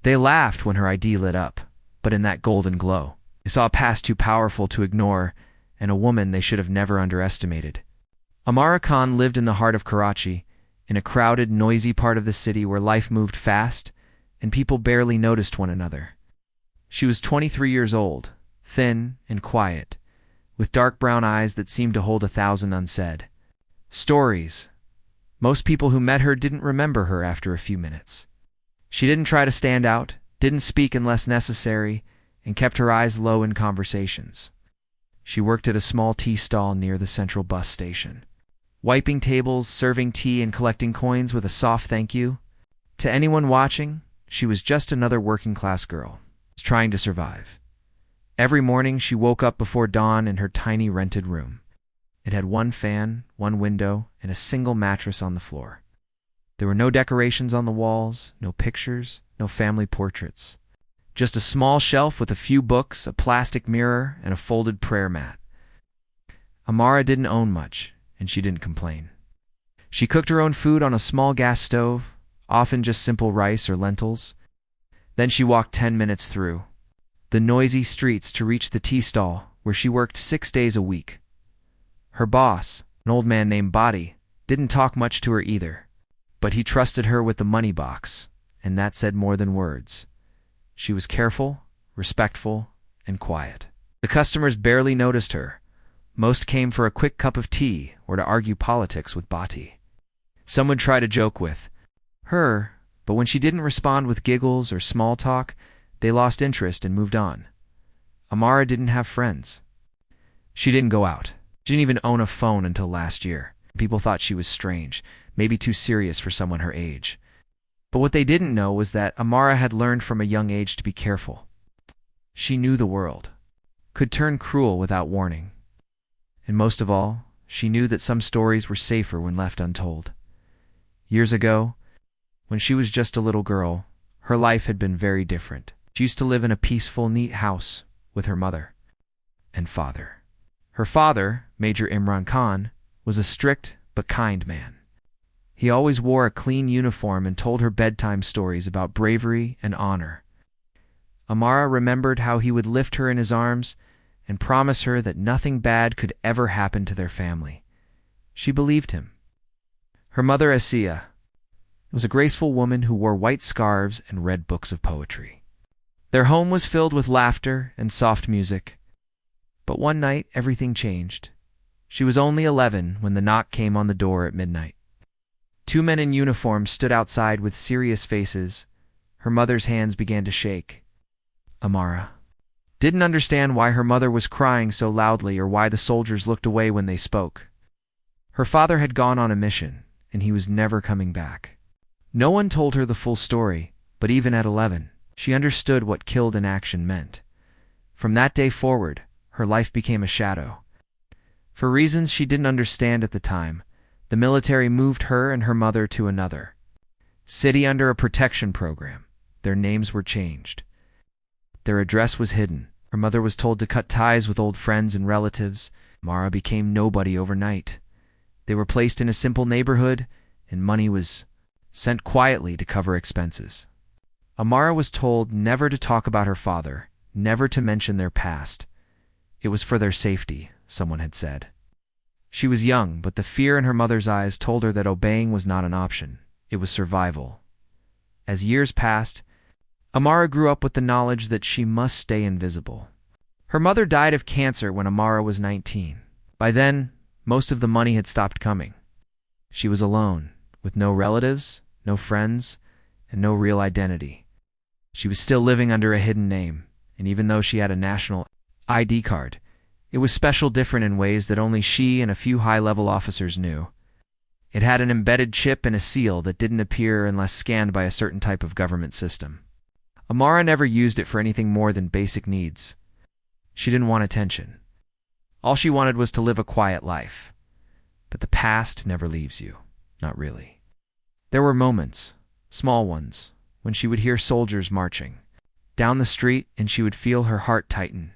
They laughed when her ID lit up, but in that golden glow, they saw a past too powerful to ignore and a woman they should have never underestimated. Amara Khan lived in the heart of Karachi, in a crowded, noisy part of the city where life moved fast and people barely noticed one another. She was 23 years old, thin and quiet, with dark brown eyes that seemed to hold 1,000 unsaid stories. Most people who met her didn't remember her after a few minutes. She didn't try to stand out, didn't speak unless necessary, and kept her eyes low in conversations. She worked at a small tea stall near the central bus station, wiping tables, serving tea, and collecting coins with a soft thank you. To anyone watching, she was just another working-class girl, trying to survive. Every morning she woke up before dawn in her tiny rented room. It had one fan, one window, and a single mattress on the floor. There were no decorations on the walls, no pictures, no family portraits. Just a small shelf with a few books, a plastic mirror, and a folded prayer mat. Amara didn't own much, and she didn't complain. She cooked her own food on a small gas stove, often just simple rice or lentils. Then she walked 10 minutes through the noisy streets to reach the tea stall, where she worked 6 days a week. Her boss, an old man named Badi, didn't talk much to her either, but he trusted her with the money box, and that said more than words. She was careful, respectful, and quiet. The customers barely noticed her. Most came for a quick cup of tea or to argue politics with Bati. Some would try to joke with her, but when she didn't respond with giggles or small talk, they lost interest and moved on. Amara didn't have friends. She didn't go out. She didn't even own a phone until last year. People thought she was strange, maybe too serious for someone her age. But what they didn't know was that Amara had learned from a young age to be careful. She knew the world, could turn cruel without warning. And most of all, she knew that some stories were safer when left untold. Years ago, when she was just a little girl, her life had been very different. She used to live in a peaceful, neat house with her mother and father. Her father, Major Imran Khan, was a strict but kind man. He always wore a clean uniform and told her bedtime stories about bravery and honor. Amara remembered how he would lift her in his arms and promise her that nothing bad could ever happen to their family. She believed him. Her mother, Asiya, was a graceful woman who wore white scarves and read books of poetry. Their home was filled with laughter and soft music. But one night, everything changed. She was only 11 when the knock came on the door at midnight. 2 men in uniform stood outside with serious faces. Her mother's hands began to shake. Amara didn't understand why her mother was crying so loudly or why the soldiers looked away when they spoke. Her father had gone on a mission, and he was never coming back. No one told her the full story, but even at 11, she understood what killed in action meant. From that day forward, her life became a shadow. For reasons she didn't understand at the time, the military moved her and her mother to another city under a protection program. Their names were changed. Their address was hidden. Her mother was told to cut ties with old friends and relatives. Amara became nobody overnight. They were placed in a simple neighborhood, and money was sent quietly to cover expenses. Amara was told never to talk about her father, never to mention their past. It was for their safety, someone had said. She was young, but the fear in her mother's eyes told her that obeying was not an option. It was survival. As years passed, Amara grew up with the knowledge that she must stay invisible. Her mother died of cancer when Amara was 19. By then, most of the money had stopped coming. She was alone, with no relatives, no friends, and no real identity. She was still living under a hidden name, and even though she had a national ID card, it was special, different in ways that only she and a few high-level officers knew. It had an embedded chip and a seal that didn't appear unless scanned by a certain type of government system. Amara never used it for anything more than basic needs. She didn't want attention. All she wanted was to live a quiet life. But the past never leaves you. Not really. There were moments, small ones, when she would hear soldiers marching down the street and she would feel her heart tighten.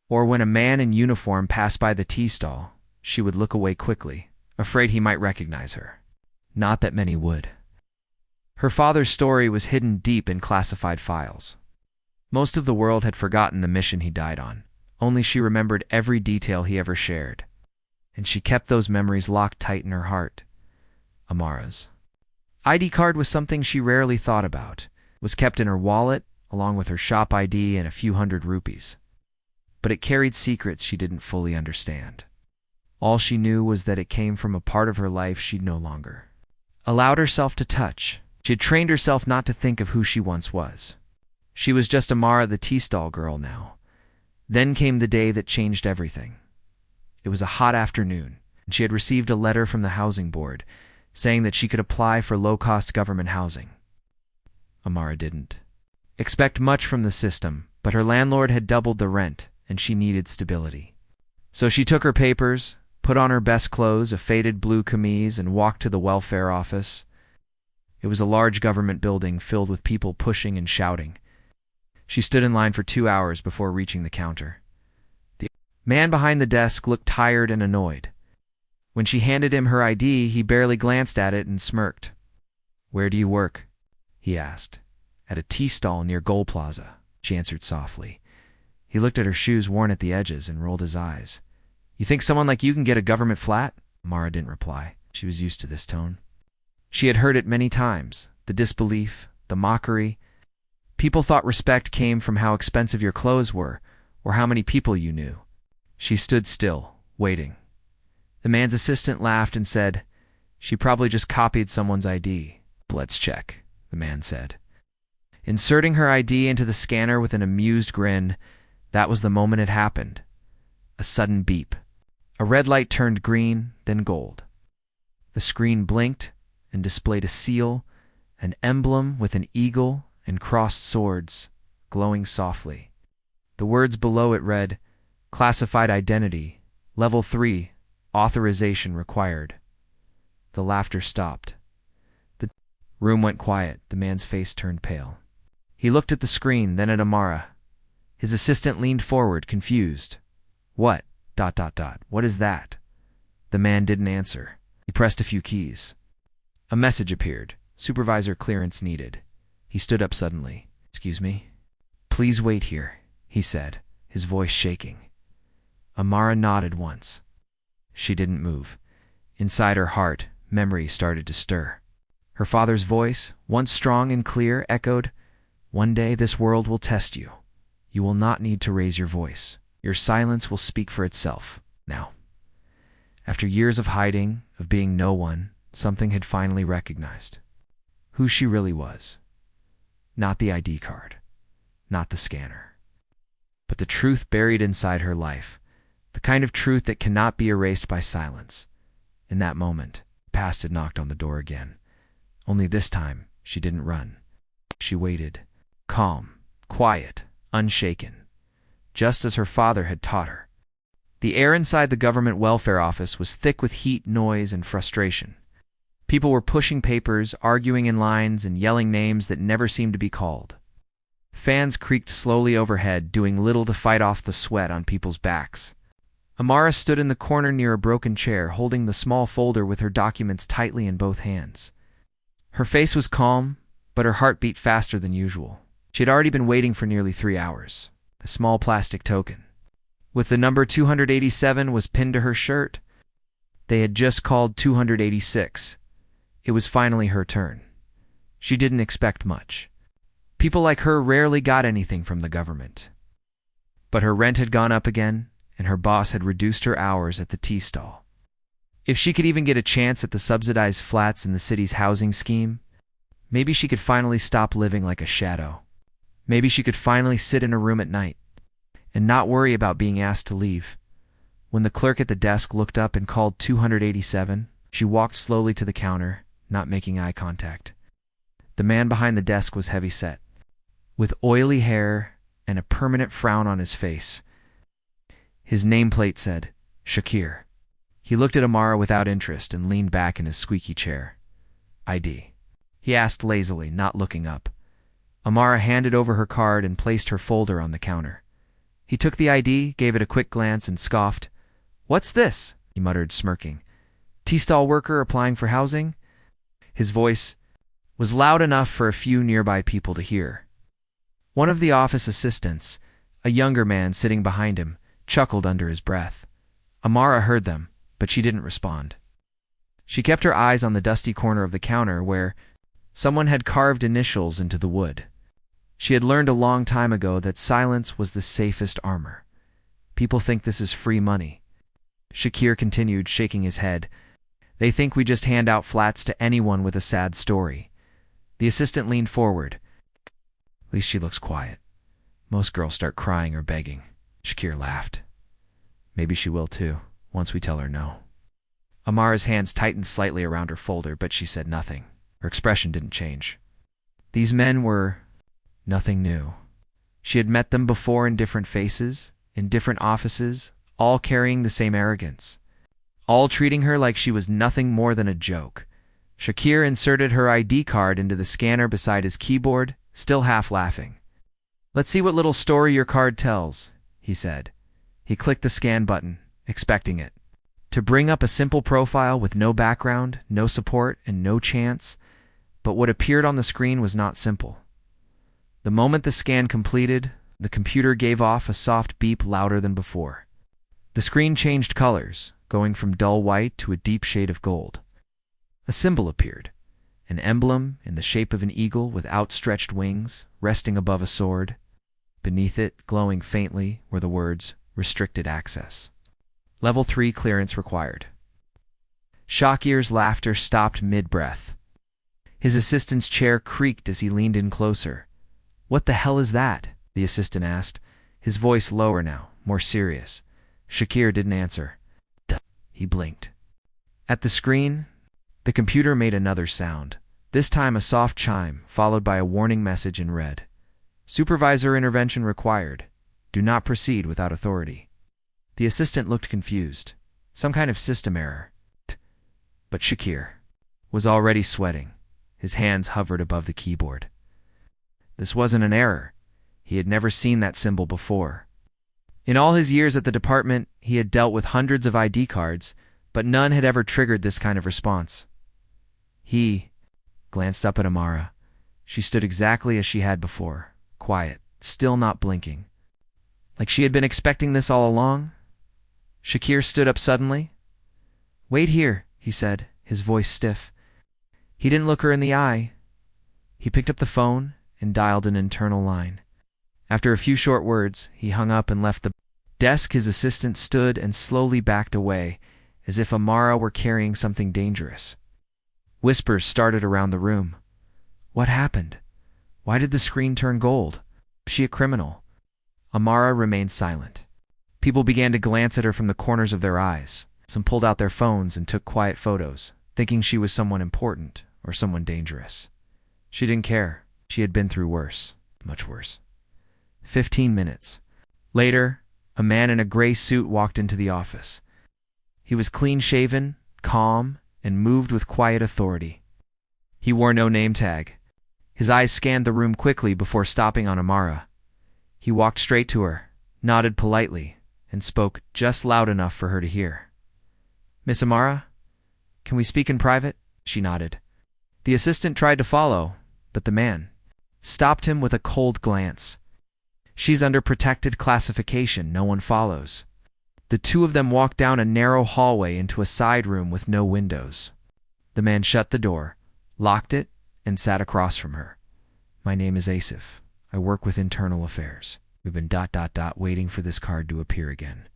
Or when a man in uniform passed by the tea stall, she would look away quickly, afraid he might recognize her. Not that many would. Her father's story was hidden deep in classified files. Most of the world had forgotten the mission he died on. Only she remembered every detail he ever shared. And she kept those memories locked tight in her heart. Amara's ID card was something she rarely thought about. It was kept in her wallet, along with her shop ID and a few hundred rupees. But it carried secrets she didn't fully understand. All she knew was that it came from a part of her life she'd no longer allowed herself to touch. She had trained herself not to think of who she once was. She was just Amara, the tea stall girl now. Then came the day that changed everything. It was a hot afternoon, and she had received a letter from the housing board saying that she could apply for low-cost government housing. Amara didn't expect much from the system, but her landlord had doubled the rent, and she needed stability. So she took her papers, put on her best clothes, a faded blue camise, and walked to the welfare office. It was a large government building filled with people pushing and shouting. She stood in line for 2 hours before reaching the counter. The man behind the desk looked tired and annoyed. When she handed him her ID, he barely glanced at it and smirked. "Where do you work?" he asked. "At a tea stall near Gold Plaza," she answered softly. He looked at her shoes worn at the edges and rolled his eyes. "You think someone like you can get a government flat?" Amara didn't reply. She was used to this tone. She had heard it many times, the disbelief, the mockery. People thought respect came from how expensive your clothes were, or how many people you knew. She stood still, waiting. The man's assistant laughed and said, "She probably just copied someone's ID." "Let's check," the man said. Inserting her ID into the scanner with an amused grin, that was the moment it happened. A sudden beep. A red light turned green, then gold. The screen blinked and displayed a seal, an emblem with an eagle and crossed swords, glowing softly. The words below it read, "Classified identity, Level 3, authorization required." The laughter stopped. The room went quiet. The man's face turned pale. He looked at the screen, then at Amara. His assistant leaned forward, confused. "What? ... What is that?" The man didn't answer. He pressed a few keys. A message appeared. "Supervisor clearance needed." He stood up suddenly. "Excuse me?" "Please wait here," he said, his voice shaking. Amara nodded once. She didn't move. Inside her heart, memory started to stir. Her father's voice, once strong and clear, echoed, "One day this world will test you. You will not need to raise your voice. Your silence will speak for itself. Now." After years of hiding, of being no one, something had finally recognized who she really was. Not the ID card, not the scanner, but the truth buried inside her life, the kind of truth that cannot be erased by silence. In that moment, the past had knocked on the door again. Only this time, she didn't run. She waited, calm, quiet, unshaken, just as her father had taught her. The air inside the government welfare office was thick with heat, noise, and frustration. People were pushing papers, arguing in lines, and yelling names that never seemed to be called. Fans creaked slowly overhead, doing little to fight off the sweat on people's backs. Amara stood in the corner near a broken chair, holding the small folder with her documents tightly in both hands. Her face was calm, but her heart beat faster than usual. She had already been waiting for nearly 3 hours. A small plastic token with the number 287 was pinned to her shirt. They had just called 286. It was finally her turn. She didn't expect much. People like her rarely got anything from the government. But her rent had gone up again, and her boss had reduced her hours at the tea stall. If she could even get a chance at the subsidized flats in the city's housing scheme, maybe she could finally stop living like a shadow. Maybe she could finally sit in a room at night and not worry about being asked to leave. When the clerk at the desk looked up and called 287, she walked slowly to the counter, not making eye contact. The man behind the desk was heavy-set, with oily hair and a permanent frown on his face. His nameplate said, Shakir. He looked at Amara without interest and leaned back in his squeaky chair. "ID?" he asked lazily, not looking up. Amara handed over her card and placed her folder on the counter. He took the ID, gave it a quick glance, and scoffed. "What's this?" he muttered, smirking. "Tea stall worker applying for housing?" His voice was loud enough for a few nearby people to hear. One of the office assistants, a younger man sitting behind him, chuckled under his breath. Amara heard them, but she didn't respond. She kept her eyes on the dusty corner of the counter where someone had carved initials into the wood. She had learned a long time ago that silence was the safest armor. People think this is free money. Shakir continued, shaking his head. They think we just hand out flats to anyone with a sad story. The assistant leaned forward. At least she looks quiet. Most girls start crying or begging. Shakir laughed. Maybe she will too, once we tell her no. Amara's hands tightened slightly around her folder, but she said nothing. Her expression didn't change. These men were nothing new. She had met them before in different faces, in different offices, all carrying the same arrogance. All treating her like she was nothing more than a joke. Shakir inserted her ID card into the scanner beside his keyboard, still half laughing. Let's see what little story your card tells, he said. He clicked the scan button, expecting it to bring up a simple profile with no background, no support, and no chance, but what appeared on the screen was not simple. The moment the scan completed, the computer gave off a soft beep louder than before. The screen changed colors, going from dull white to a deep shade of gold. A symbol appeared, an emblem in the shape of an eagle with outstretched wings, resting above a sword. Beneath it, glowing faintly, were the words, Restricted Access. Level 3 clearance required. Shakir's laughter stopped mid-breath. His assistant's chair creaked as he leaned in closer. What the hell is that? The assistant asked, his voice lower now, more serious. Shakir didn't answer. He blinked. At the screen, the computer made another sound, this time a soft chime, followed by a warning message in red. Supervisor intervention required. Do not proceed without authority. The assistant looked confused. Some kind of system error. But Shakir was already sweating. His hands hovered above the keyboard. This wasn't an error. He had never seen that symbol before. In all his years at the department, he had dealt with hundreds of ID cards, but none had ever triggered this kind of response. He glanced up at Amara. She stood exactly as she had before, quiet, still not blinking. Like she had been expecting this all along? Shakir stood up suddenly. Wait here, he said, his voice stiff. He didn't look her in the eye. He picked up the phone and dialed an internal line. After a few short words, he hung up and left the desk. His assistant stood and slowly backed away, as if Amara were carrying something dangerous. Whispers started around the room. What happened? Why did the screen turn gold? Was she a criminal? Amara remained silent. People began to glance at her from the corners of their eyes. Some pulled out their phones and took quiet photos, thinking she was someone important or someone dangerous. She didn't care. She had been through worse, much worse. 15 minutes. Later, a man in a gray suit walked into the office. He was clean-shaven, calm, and moved with quiet authority. He wore no name tag. His eyes scanned the room quickly before stopping on Amara. He walked straight to her, nodded politely, and spoke just loud enough for her to hear. Miss Amara, can we speak in private? She nodded. The assistant tried to follow, but the man stopped him with a cold glance. She's under protected classification, no one follows. The two of them walked down a narrow hallway into a side room with no windows. The man shut the door, locked it, and sat across from her. My name is Asif. I work with internal affairs. We've been ... waiting for this card to appear again.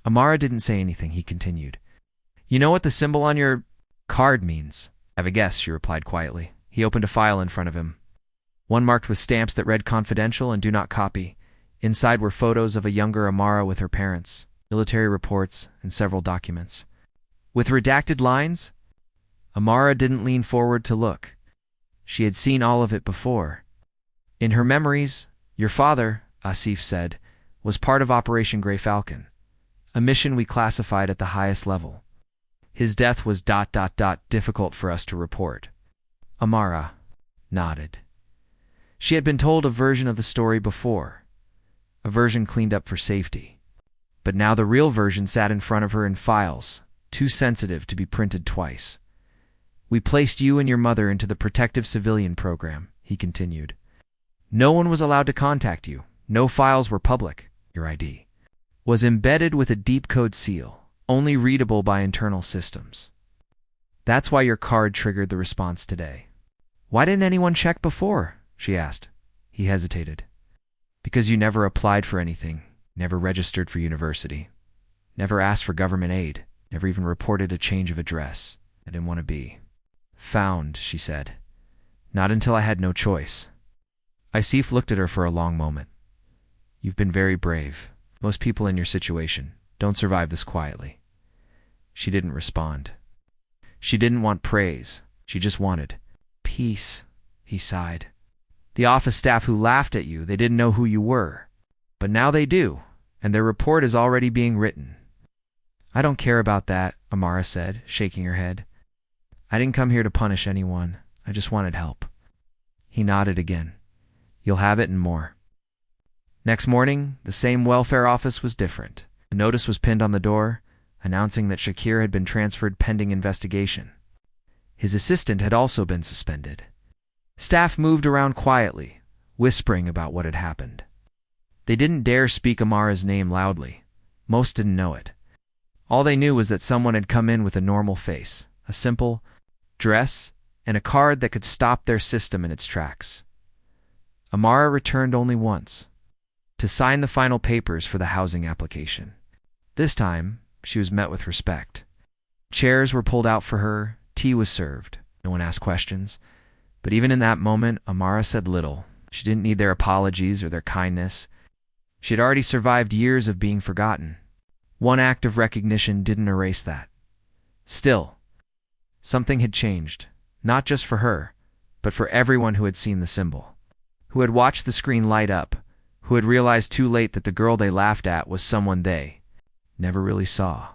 Amara didn't say anything, he continued. You know what the symbol on your card means? I have a guess, she replied quietly. He opened a file in front of him. One marked with stamps that read confidential and do not copy. Inside were photos of a younger Amara with her parents, military reports, and several documents. With redacted lines? Amara didn't lean forward to look. She had seen all of it before. In her memories, your father, Asif said, was part of Operation Grey Falcon, a mission we classified at the highest level. His death was ... difficult for us to report. Amara nodded. She had been told a version of the story before, a version cleaned up for safety. But now the real version sat in front of her in files, too sensitive to be printed twice. We placed you and your mother into the protective civilian program, he continued. No one was allowed to contact you. No files were public. Your ID was embedded with a deep code seal, only readable by internal systems. That's why your card triggered the response today. Why didn't anyone check before? She asked. He hesitated. Because you never applied for anything, never registered for university, never asked for government aid, never even reported a change of address. I didn't want to be found, she said. Not until I had no choice. Isif looked at her for a long moment. You've been very brave. Most people in your situation don't survive this quietly. She didn't respond. She didn't want praise. She just wanted peace, he sighed. The office staff who laughed at you, they didn't know who you were. But now they do, and their report is already being written. I don't care about that, Amara said, shaking her head. I didn't come here to punish anyone. I just wanted help. He nodded again. You'll have it and more. Next morning, the same welfare office was different. A notice was pinned on the door, announcing that Shakir had been transferred pending investigation. His assistant had also been suspended. Staff moved around quietly, whispering about what had happened. They didn't dare speak Amara's name loudly. Most didn't know it. All they knew was that someone had come in with a normal face, a simple dress, and a card that could stop their system in its tracks. Amara returned only once, to sign the final papers for the housing application. This time, she was met with respect. Chairs were pulled out for her, tea was served. No one asked questions. But even in that moment, Amara said little. She didn't need their apologies or their kindness. She had already survived years of being forgotten. One act of recognition didn't erase that. Still, something had changed, not just for her, but for everyone who had seen the symbol, who had watched the screen light up, who had realized too late that the girl they laughed at was someone they never really saw.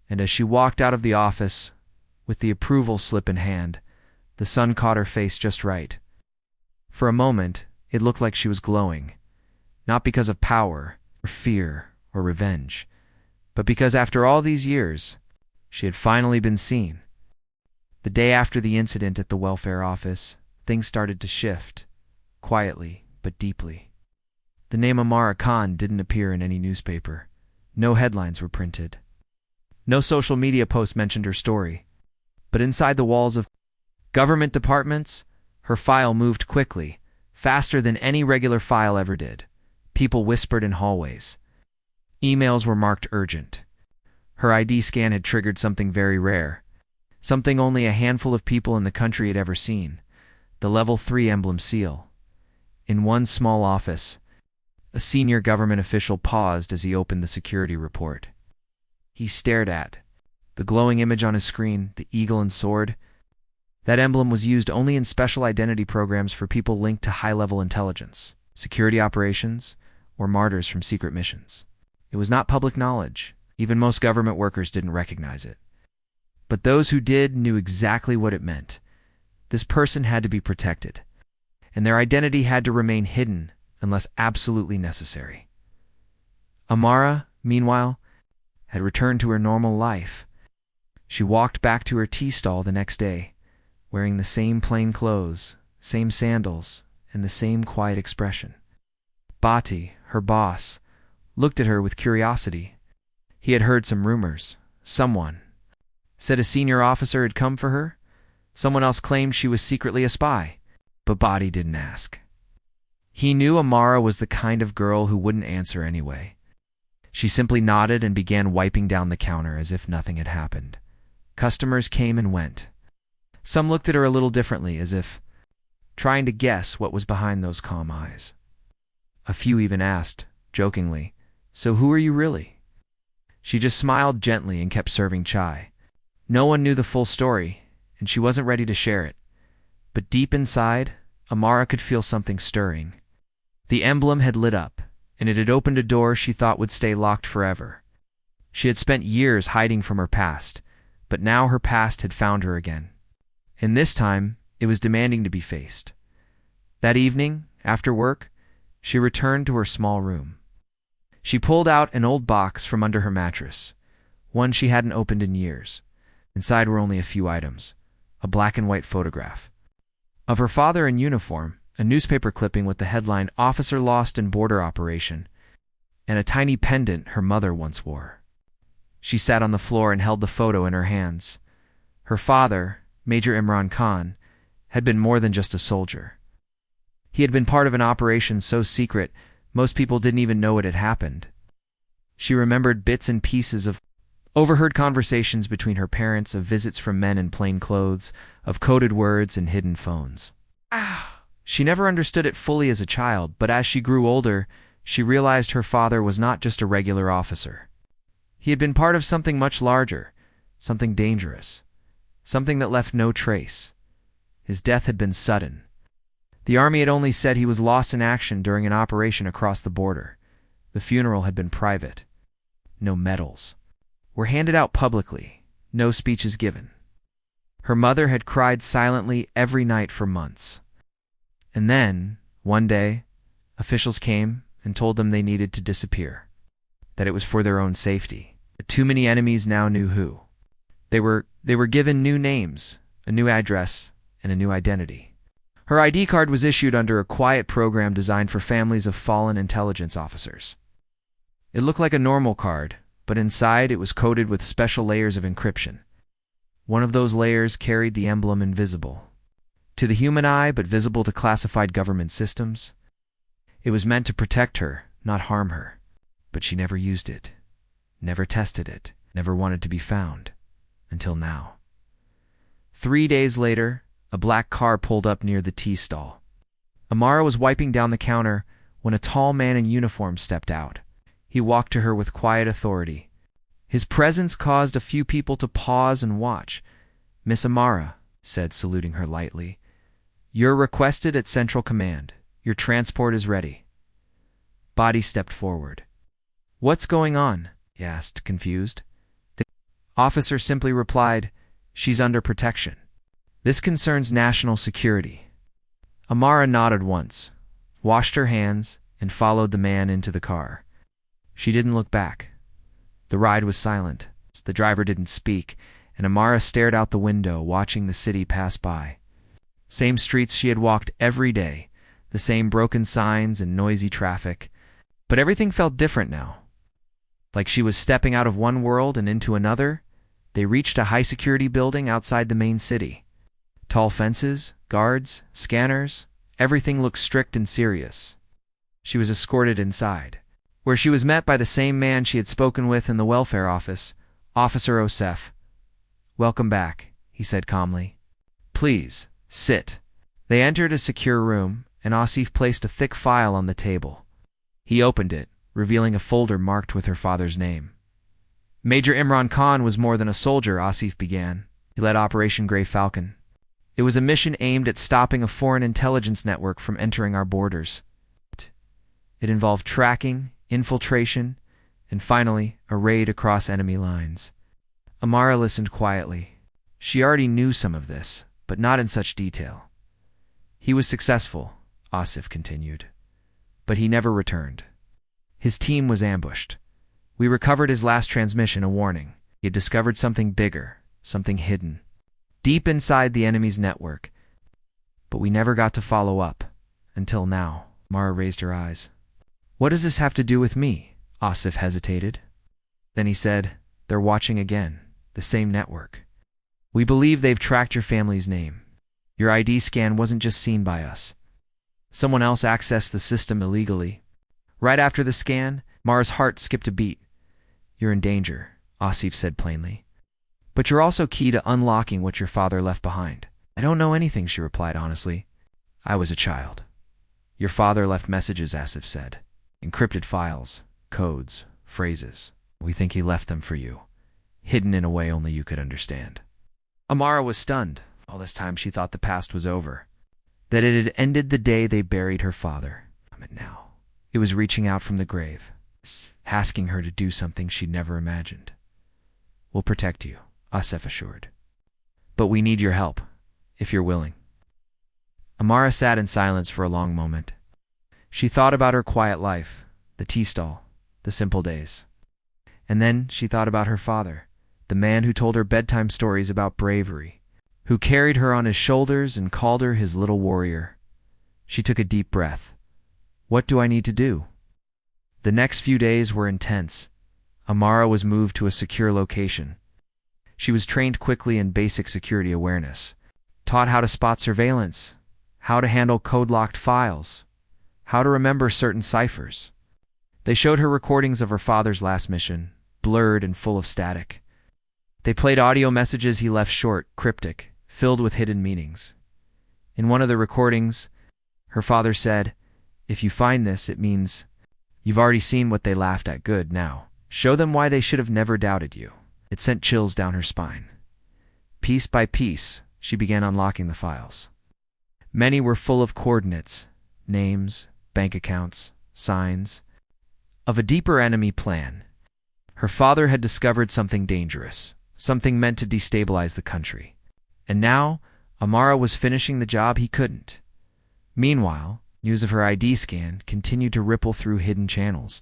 And as she walked out of the office, with the approval slip in hand, the sun caught her face just right. For a moment, it looked like she was glowing, not because of power, or fear, or revenge, but because after all these years, she had finally been seen. The day after the incident at the welfare office, things started to shift, quietly but deeply. The name Amara Khan didn't appear in any newspaper. No headlines were printed. No social media post mentioned her story. But inside the walls of government departments, her file moved quickly, faster than any regular file ever did. People whispered in hallways. Emails were marked urgent. Her ID scan had triggered something very rare, something only a handful of people in the country had ever seen, the Level 3 Emblem seal. In one small office, a senior government official paused as he opened the security report. He stared at the glowing image on his screen, the eagle and sword. That emblem was used only in special identity programs for people linked to high-level intelligence, security operations, or martyrs from secret missions. It was not public knowledge. Even most government workers didn't recognize it. But those who did knew exactly what it meant. This person had to be protected, and their identity had to remain hidden unless absolutely necessary. Amara, meanwhile, had returned to her normal life. She walked back to her tea stall the next day, wearing the same plain clothes, same sandals, and the same quiet expression. Bhatti, her boss, looked at her with curiosity. He had heard some rumors. Someone said a senior officer had come for her. Someone else claimed she was secretly a spy, but Bhatti didn't ask. He knew Amara was the kind of girl who wouldn't answer anyway. She simply nodded and began wiping down the counter as if nothing had happened. Customers came and went. Some looked at her a little differently, as if trying to guess what was behind those calm eyes. A few even asked, jokingly, "So who are you really?" She just smiled gently and kept serving chai. No one knew the full story, and she wasn't ready to share it. But deep inside, Amara could feel something stirring. The emblem had lit up, and it had opened a door she thought would stay locked forever. She had spent years hiding from her past, but now her past had found her again. And this time, it was demanding to be faced. That evening, after work, she returned to her small room. She pulled out an old box from under her mattress, one she hadn't opened in years. Inside were only a few items: a black and white photograph of her father in uniform, a newspaper clipping with the headline "Officer Lost in Border Operation," and a tiny pendant her mother once wore. She sat on the floor and held the photo in her hands. Her father, Major Imran Khan, had been more than just a soldier. He had been part of an operation so secret most people didn't even know it had happened. She remembered bits and pieces of overheard conversations between her parents, of visits from men in plain clothes, of coded words and hidden phones. She never understood it fully as a child, but as she grew older, she realized her father was not just a regular officer. He had been part of something much larger, something dangerous, something that left no trace. His death had been sudden. The army had only said he was lost in action during an operation across the border. The funeral had been private. No medals were handed out publicly, no speeches given. Her mother had cried silently every night for months. And then, one day, officials came and told them they needed to disappear, that it was for their own safety. But too many enemies now knew who. They were given new names, a new address, and a new identity. Her ID card was issued under a quiet program designed for families of fallen intelligence officers. It looked like a normal card, but inside it was coated with special layers of encryption. One of those layers carried the emblem invisible to the human eye, but visible to classified government systems. It was meant to protect her, not harm her. But she never used it, never tested it, never wanted to be found. Until now. 3 days later, a black car pulled up near the tea stall. Amara was wiping down the counter when a tall man in uniform stepped out. He walked to her with quiet authority. His presence caused a few people to pause and watch. "Miss Amara," said, saluting her lightly, "you're requested at Central Command. Your transport is ready." Body stepped forward. "What's going on?" he asked, confused. The officer simply replied, "She's under protection. This concerns national security." Amara nodded once, washed her hands, and followed the man into the car. She didn't look back. The ride was silent. The driver didn't speak, and Amara stared out the window, watching the city pass by. Same streets she had walked every day, the same broken signs and noisy traffic. But everything felt different now. Like she was stepping out of one world and into another. They reached a high-security building outside the main city. Tall fences, guards, scanners, everything looked strict and serious. She was escorted inside, where she was met by the same man she had spoken with in the welfare office, Officer Osef. "Welcome back," he said calmly. "Please, sit." They entered a secure room, and Asif placed a thick file on the table. He opened it, revealing a folder marked with her father's name. "Major Imran Khan was more than a soldier," Asif began. "He led Operation Grey Falcon. It was a mission aimed at stopping a foreign intelligence network from entering our borders. It involved tracking, infiltration, and finally, a raid across enemy lines." Amara listened quietly. She already knew some of this, but not in such detail. "He was successful," Asif continued, "but he never returned. His team was ambushed. We recovered his last transmission, a warning. He had discovered something bigger, something hidden, deep inside the enemy's network. But we never got to follow up. Until now." Mara raised her eyes. "What does this have to do with me?" Asif hesitated. Then he said, "They're watching again, the same network. We believe they've tracked your family's name. Your ID scan wasn't just seen by us. Someone else accessed the system illegally. Right after the scan, Mara's heart skipped a beat. You're in danger, Asif said plainly. But you're also key to unlocking what your father left behind. I don't know anything, she replied honestly. I was a child. Your father left messages, Asif said. Encrypted files, codes, phrases. We think he left them for you, hidden in a way only you could understand. Amara was stunned. All this time she thought the past was over, that it had ended the day they buried her father. And now it was reaching out from the grave, asking her to do something she'd never imagined. We'll protect you, Asif assured. But we need your help, if you're willing. Amara sat in silence for a long moment. She thought about her quiet life, the tea stall, the simple days. And then she thought about her father, the man who told her bedtime stories about bravery, who carried her on his shoulders and called her his little warrior. She took a deep breath. What do I need to do? The next few days were intense. Amara was moved to a secure location. She was trained quickly in basic security awareness, taught how to spot surveillance, how to handle code-locked files, how to remember certain ciphers. They showed her recordings of her father's last mission, blurred and full of static. They played audio messages he left short, cryptic, filled with hidden meanings. In one of the recordings, her father said, "If you find this, it means you've already seen what they laughed at. Good, now show them why they should have never doubted you." It sent chills down her spine. Piece by piece, she began unlocking the files. Many were full of coordinates, names, bank accounts, signs, of a deeper enemy plan. Her father had discovered something dangerous, something meant to destabilize the country. And now, Amara was finishing the job he couldn't. Meanwhile, news of her ID scan continued to ripple through hidden channels.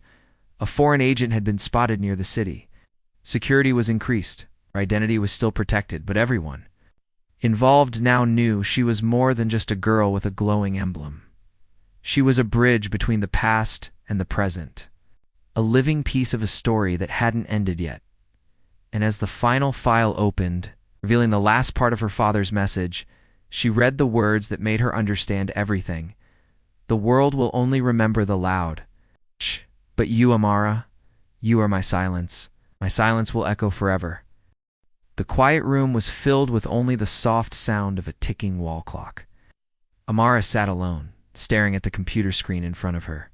A foreign agent had been spotted near the city. Security was increased. Her identity was still protected, but everyone involved now knew she was more than just a girl with a glowing emblem. She was a bridge between the past and the present, a living piece of a story that hadn't ended yet. And as the final file opened, revealing the last part of her father's message, she read the words that made her understand everything. The world will only remember the loud. Shh, but you, Amara, you are my silence. My silence will echo forever. The quiet room was filled with only the soft sound of a ticking wall clock. Amara sat alone, staring at the computer screen in front of her.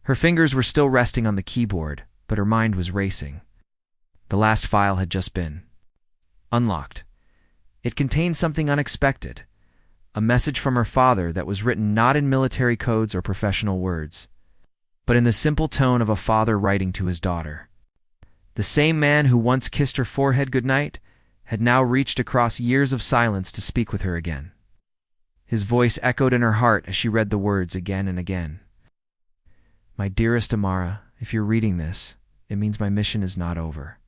Her fingers were still resting on the keyboard, but her mind was racing. The last file had just been unlocked. It contained something unexpected, a message from her father that was written not in military codes or professional words, but in the simple tone of a father writing to his daughter. The same man who once kissed her forehead goodnight had now reached across years of silence to speak with her again. His voice echoed in her heart as she read the words again and again. My dearest Amara, if you're reading this, it means my mission is not over.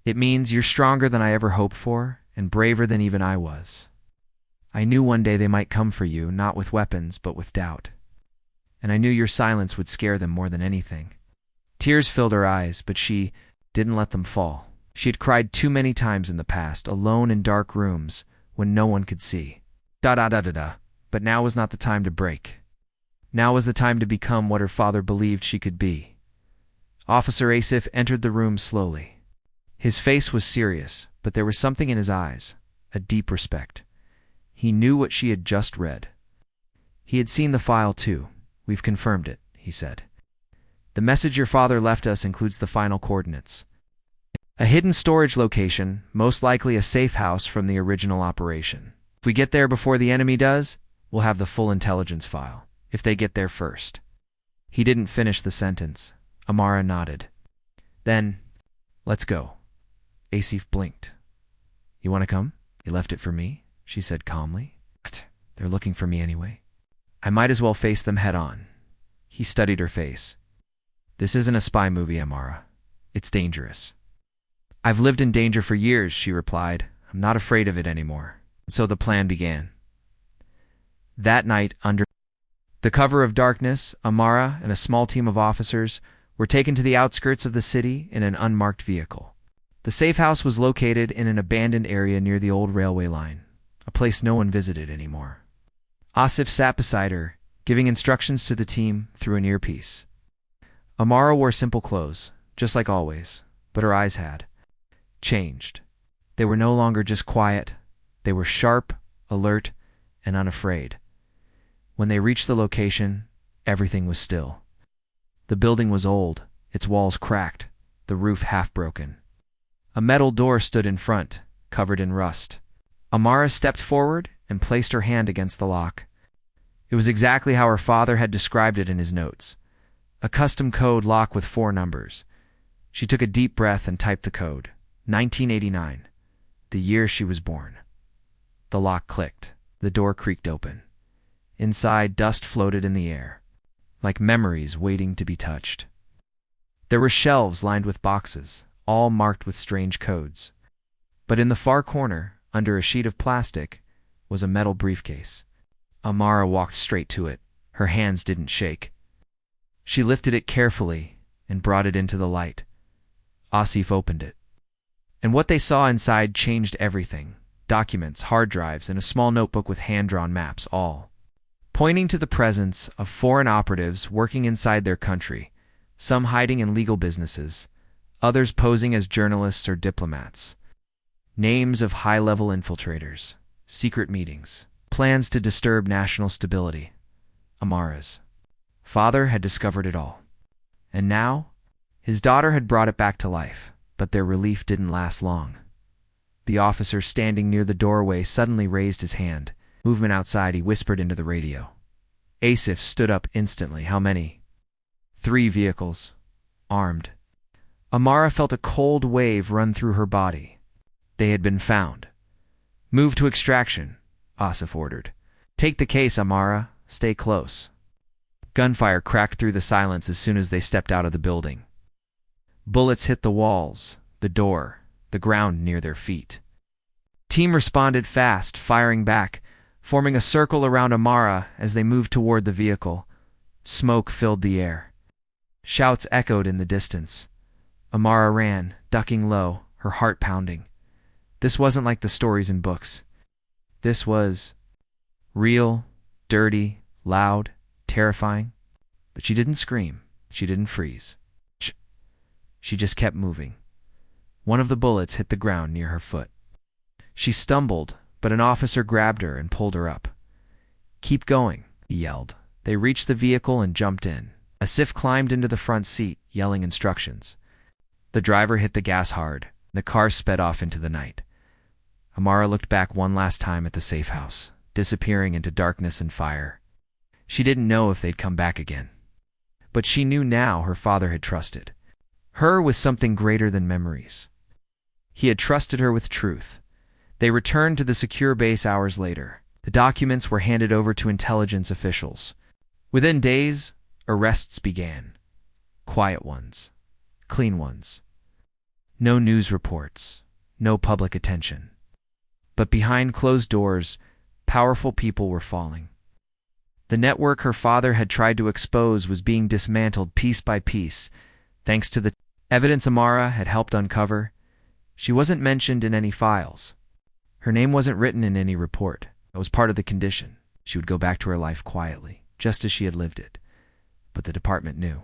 It means you're stronger than I ever hoped for, and braver than even I was. I knew one day they might come for you, not with weapons, but with doubt. And I knew your silence would scare them more than anything. Tears filled her eyes, but she didn't let them fall. She had cried too many times in the past, alone in dark rooms, when no one could see. But now was not the time to break. Now was the time to become what her father believed she could be. Officer Asif entered the room slowly. His face was serious, but there was something in his eyes, a deep respect. He knew what she had just read. He had seen the file too. We've confirmed it, he said. The message your father left us includes the final coordinates. A hidden storage location, most likely a safe house from the original operation. If we get there before the enemy does, we'll have the full intelligence file. If they get there first. He didn't finish the sentence. Amara nodded. Then, let's go. Asif blinked. You want to come? You left it for me, she said calmly. What? They're looking for me anyway. I might as well face them head on. He studied her face. This isn't a spy movie, Amara. It's dangerous. I've lived in danger for years, she replied. I'm not afraid of it anymore. So the plan began. That night, under the cover of darkness, Amara and a small team of officers were taken to the outskirts of the city in an unmarked vehicle. The safe house was located in an abandoned area near the old railway line, a place no one visited anymore. Asif sat beside her, giving instructions to the team through an earpiece. Amara wore simple clothes, just like always, but her eyes had changed. They were no longer just quiet. They were sharp, alert, and unafraid. When they reached the location, everything was still. The building was old, its walls cracked, the roof half broken. A metal door stood in front, covered in rust. Amara stepped forward and placed her hand against the lock. It was exactly how her father had described it in his notes. A custom code lock with 4 numbers. She took a deep breath and typed the code. 1989, the year she was born. The lock clicked. The door creaked open. Inside, dust floated in the air, like memories waiting to be touched. There were shelves lined with boxes, all marked with strange codes. But in the far corner, under a sheet of plastic, was a metal briefcase. Amara walked straight to it. Her hands didn't shake. She lifted it carefully and brought it into the light. Asif opened it. And what they saw inside changed everything. Documents, hard drives, and a small notebook with hand-drawn maps, all pointing to the presence of foreign operatives working inside their country, some hiding in legal businesses, others posing as journalists or diplomats. Names of high-level infiltrators, secret meetings, plans to disturb national stability. Amara's father had discovered it all. And now, his daughter had brought it back to life, but their relief didn't last long. The officer standing near the doorway suddenly raised his hand. Movement outside, he whispered into the radio. Asif stood up instantly. How many? 3 vehicles. Armed. Amara felt a cold wave run through her body. They had been found. Move to extraction, Asif ordered. Take the case, Amara. Stay close. Gunfire cracked through the silence as soon as they stepped out of the building. Bullets hit the walls, the door, the ground near their feet. Team responded fast, firing back, forming a circle around Amara as they moved toward the vehicle. Smoke filled the air. Shouts echoed in the distance. Amara ran, ducking low, her heart pounding. This wasn't like the stories in books. This was real, dirty, loud, terrifying. But she didn't scream. She didn't freeze. She just kept moving. One of the bullets hit the ground near her foot. She stumbled, but an officer grabbed her and pulled her up. Keep going, he yelled. They reached the vehicle and jumped in. Asif climbed into the front seat, yelling instructions. The driver hit the gas hard. The car sped off into the night. Amara looked back one last time at the safe house, disappearing into darkness and fire. She didn't know if they'd come back again. But she knew now her father had trusted her with something greater than memories. He had trusted her with truth. They returned to the secure base hours later. The documents were handed over to intelligence officials. Within days, arrests began. Quiet ones. Clean ones. No news reports. No public attention. But behind closed doors, powerful people were falling. The network her father had tried to expose was being dismantled piece by piece, thanks to the evidence Amara had helped uncover. She wasn't mentioned in any files. Her name wasn't written in any report. That was part of the condition. She would go back to her life quietly, just as she had lived it. But the department knew.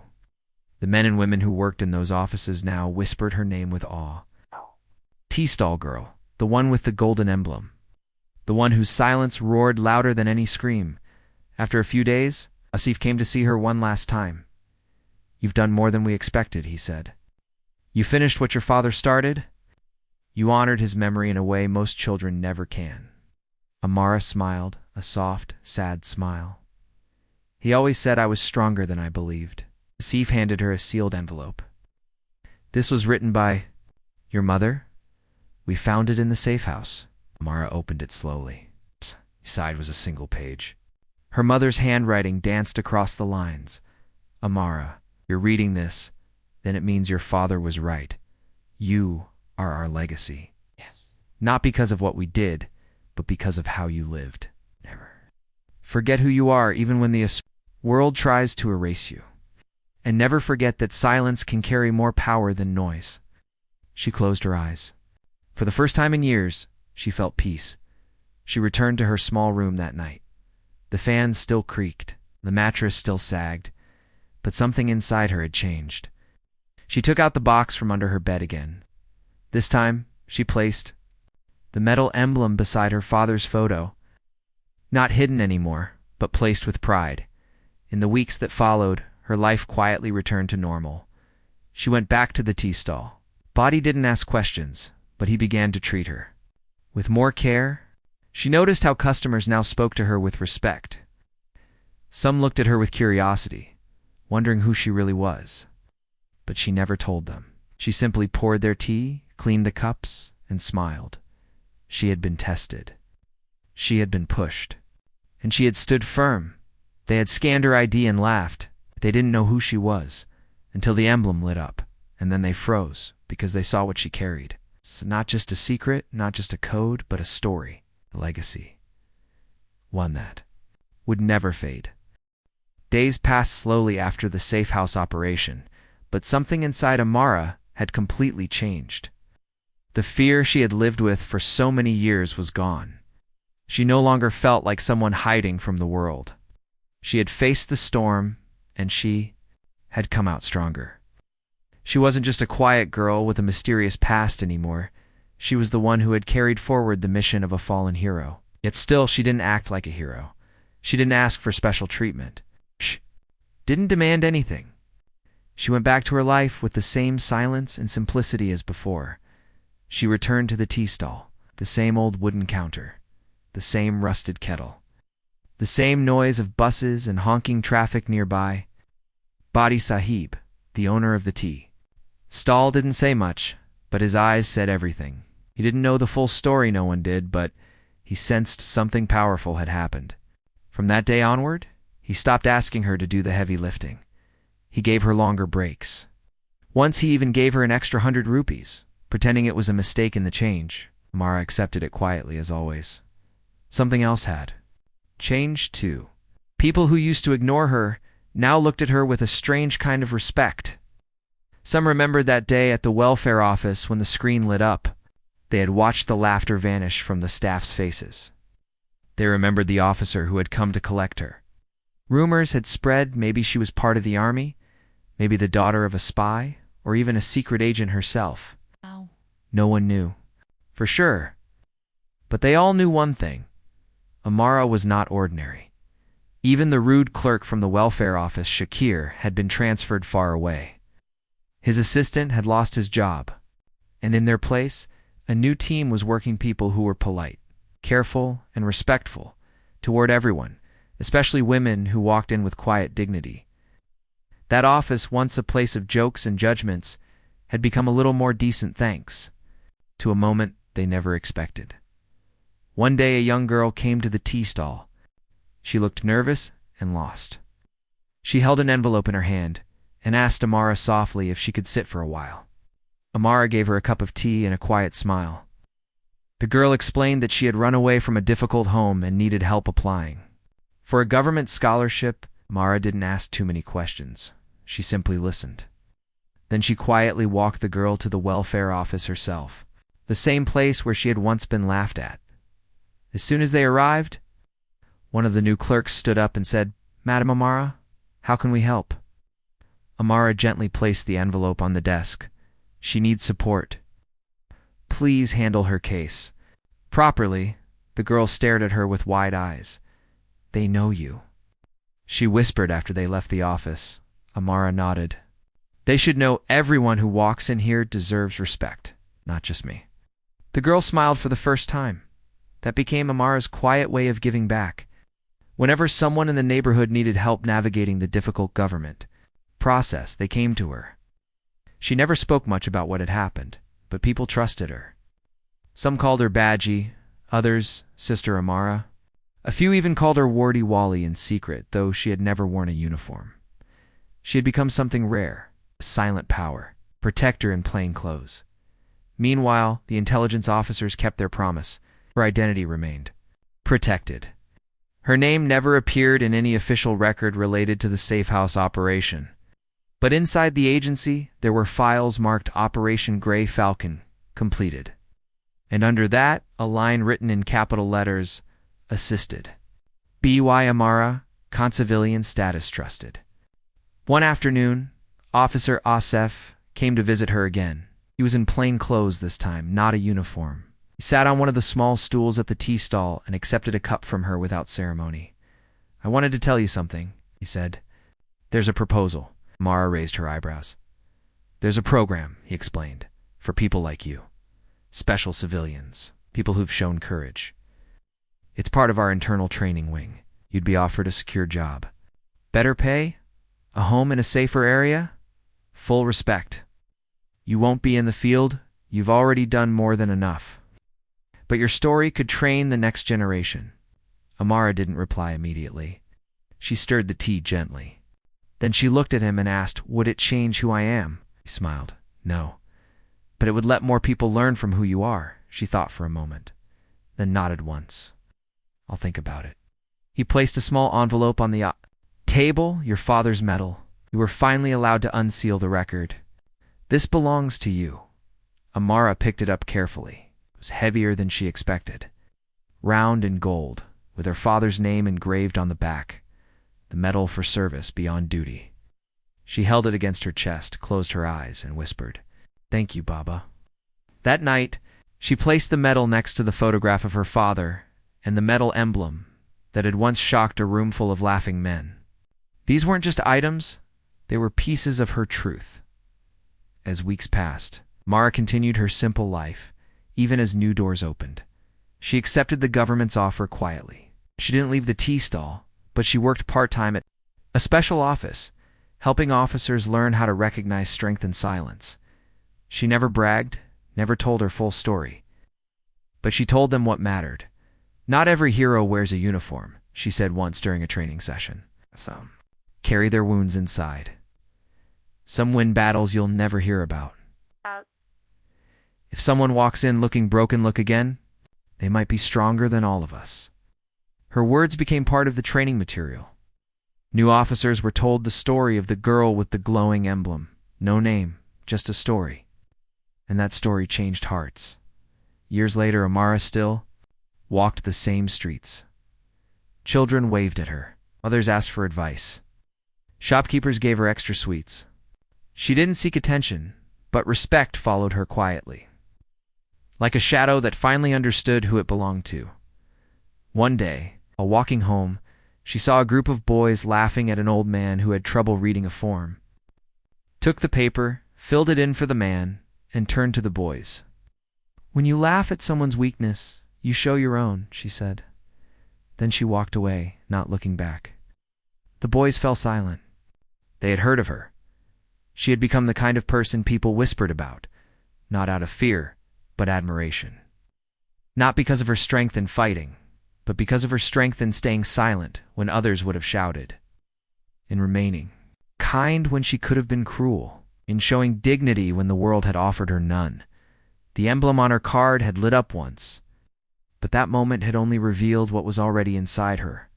The men and women who worked in those offices now whispered her name with awe. Tea-stall girl, the one with the golden emblem. The one whose silence roared louder than any scream. After a few days, Asif came to see her one last time. You've done more than we expected, he said. You finished what your father started. You honored his memory in a way most children never can. Amara smiled, a soft, sad smile. He always said I was stronger than I believed. Asif handed her a sealed envelope. This was written by your mother? We found it in the safe house. Amara opened it slowly. Inside was a single page. Her mother's handwriting danced across the lines. Amara, you're reading this, then it means your father was right. You are our legacy. Yes. Not because of what we did, but because of how you lived. Never. Forget who you are even when the world tries to erase you. And never forget that silence can carry more power than noise. She closed her eyes. For the first time in years, she felt peace. She returned to her small room that night. The fan still creaked, the mattress still sagged, but something inside her had changed. She took out the box from under her bed again. This time, she placed the metal emblem beside her father's photo. Not hidden anymore, but placed with pride. In the weeks that followed, her life quietly returned to normal. She went back to the tea stall. Body didn't ask questions, but he began to treat her. With more care, she noticed how customers now spoke to her with respect. Some looked at her with curiosity, wondering who she really was. But she never told them. She simply poured their tea, cleaned the cups, and smiled. She had been tested. She had been pushed. And she had stood firm. They had scanned her ID and laughed. They didn't know who she was, until the emblem lit up, and then they froze, because they saw what she carried. It's not just a secret, not just a code, but a story, a legacy. One that would never fade. Days passed slowly after the safe house operation, but something inside Amara had completely changed. The fear she had lived with for so many years was gone. She no longer felt like someone hiding from the world. She had faced the storm, and she had come out stronger. She wasn't just a quiet girl with a mysterious past anymore. She was the one who had carried forward the mission of a fallen hero. Yet still, she didn't act like a hero. She didn't ask for special treatment. She didn't demand anything. She went back to her life with the same silence and simplicity as before. She returned to the tea stall, the same old wooden counter, the same rusted kettle, the same noise of buses and honking traffic nearby. Badi Sahib, the owner of the tea stall, didn't say much, but his eyes said everything. He didn't know the full story, no one did, but he sensed something powerful had happened. From that day onward, he stopped asking her to do the heavy lifting. He gave her longer breaks. Once he even gave her an extra 100 rupees, pretending it was a mistake in the change. Amara accepted it quietly as always. Something else had changed too. People who used to ignore her now looked at her with a strange kind of respect. Some remembered that day at the welfare office when the screen lit up. They had watched the laughter vanish from the staff's faces. They remembered the officer who had come to collect her. Rumors had spread maybe she was part of the army, maybe the daughter of a spy, or even a secret agent herself. Wow. No one knew, for sure. But they all knew one thing. Amara was not ordinary. Even the rude clerk from the welfare office, Shakir, had been transferred far away. His assistant had lost his job, and in their place, a new team was working people who were polite, careful, and respectful toward everyone, especially women who walked in with quiet dignity. That office, once a place of jokes and judgments, had become a little more decent thanks to a moment they never expected. One day a young girl came to the tea stall. She looked nervous and lost. She held an envelope in her hand and asked Amara softly if she could sit for a while. Amara gave her a cup of tea and a quiet smile. The girl explained that she had run away from a difficult home and needed help applying. For a government scholarship, Amara didn't ask too many questions. She simply listened. Then she quietly walked the girl to the welfare office herself, the same place where she had once been laughed at. As soon as they arrived, one of the new clerks stood up and said, "Madam Amara, how can we help?" Amara gently placed the envelope on the desk. "She needs support. Please handle her case properly." The girl stared at her with wide eyes. "They know you," she whispered after they left the office. Amara nodded. "They should know everyone who walks in here deserves respect, not just me." The girl smiled for the first time. That became Amara's quiet way of giving back. Whenever someone in the neighborhood needed help navigating the difficult government process, they came to her. She never spoke much about what had happened, but people trusted her. Some called her Baji, others Sister Amara. A few even called her Wardi Wali in secret, though she had never worn a uniform. She had become something rare, a silent power, protector in plain clothes. Meanwhile, the intelligence officers kept their promise. Her identity remained protected. Her name never appeared in any official record related to the safe house operation. But inside the agency, there were files marked Operation Grey Falcon, completed. And under that, a line written in capital letters, assisted. B.Y. Amara, Concivilian status trusted. One afternoon, Officer Asef came to visit her again. He was in plain clothes this time, not a uniform. He sat on one of the small stools at the tea stall and accepted a cup from her without ceremony. "I wanted to tell you something," he said. "There's a proposal." Amara raised her eyebrows. "There's a program," he explained, "for people like you. Special civilians, people who've shown courage. It's part of our internal training wing. You'd be offered a secure job. Better pay, a home in a safer area, full respect. You won't be in the field. You've already done more than enough. But your story could train the next generation." Amara didn't reply immediately. She stirred the tea gently. Then she looked at him and asked, "Would it change who I am?" He smiled. "No. But it would let more people learn from who you are, she thought for a moment, then nodded once. I'll think about it. He placed a small envelope on the table. Your father's medal. You were finally allowed to unseal the record. This belongs to you. Amara picked it up carefully. It was heavier than she expected. Round and gold, with her father's name engraved on the back. The medal for service beyond duty. She held it against her chest, closed her eyes, and whispered, "Thank you, Baba." That night, she placed the medal next to the photograph of her father and the metal emblem that had once shocked a room full of laughing men. These weren't just items, they were pieces of her truth. As weeks passed, Mara continued her simple life, even as new doors opened. She accepted the government's offer quietly. She didn't leave the tea stall, but she worked part-time at a special office, helping officers learn how to recognize strength in silence. She never bragged, never told her full story. But she told them what mattered. Not every hero wears a uniform, she said once during a training session. Some carry their wounds inside. Some win battles you'll never hear about. If someone walks in looking broken, look again. They might be stronger than all of us. Her words became part of the training material. New officers were told the story of the girl with the glowing emblem. No name, just a story. And that story changed hearts. Years later, Amara still walked the same streets. Children waved at her. Others asked for advice. Shopkeepers gave her extra sweets. She didn't seek attention, but respect followed her quietly. Like a shadow that finally understood who it belonged to. One day, while walking home, she saw a group of boys laughing at an old man who had trouble reading a form. Took the paper, filled it in for the man, and turned to the boys. "When you laugh at someone's weakness, you show your own," she said. Then she walked away, not looking back. The boys fell silent. They had heard of her. She had become the kind of person people whispered about, not out of fear, but admiration. Not because of her strength in fighting, but because of her strength in staying silent when others would have shouted. In remaining kind when she could have been cruel. In showing dignity when the world had offered her none. The emblem on her card had lit up once, but that moment had only revealed what was already inside her,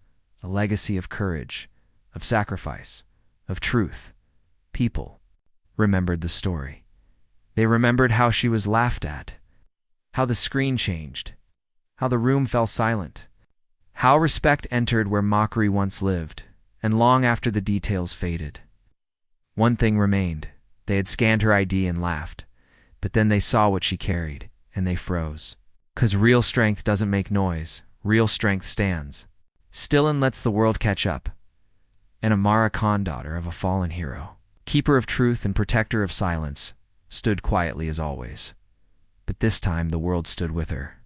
a legacy of courage, of sacrifice, of truth. People remembered the story. They remembered how she was laughed at, how the screen changed, how the room fell silent, how respect entered where mockery once lived, and long after the details faded. One thing remained. They had scanned her ID and laughed, but then they saw what she carried, and they froze. 'Cause real strength doesn't make noise, real strength stands still and lets the world catch up. And Amara Khan, daughter of a fallen hero, keeper of truth and protector of silence, stood quietly as always. But this time the world stood with her.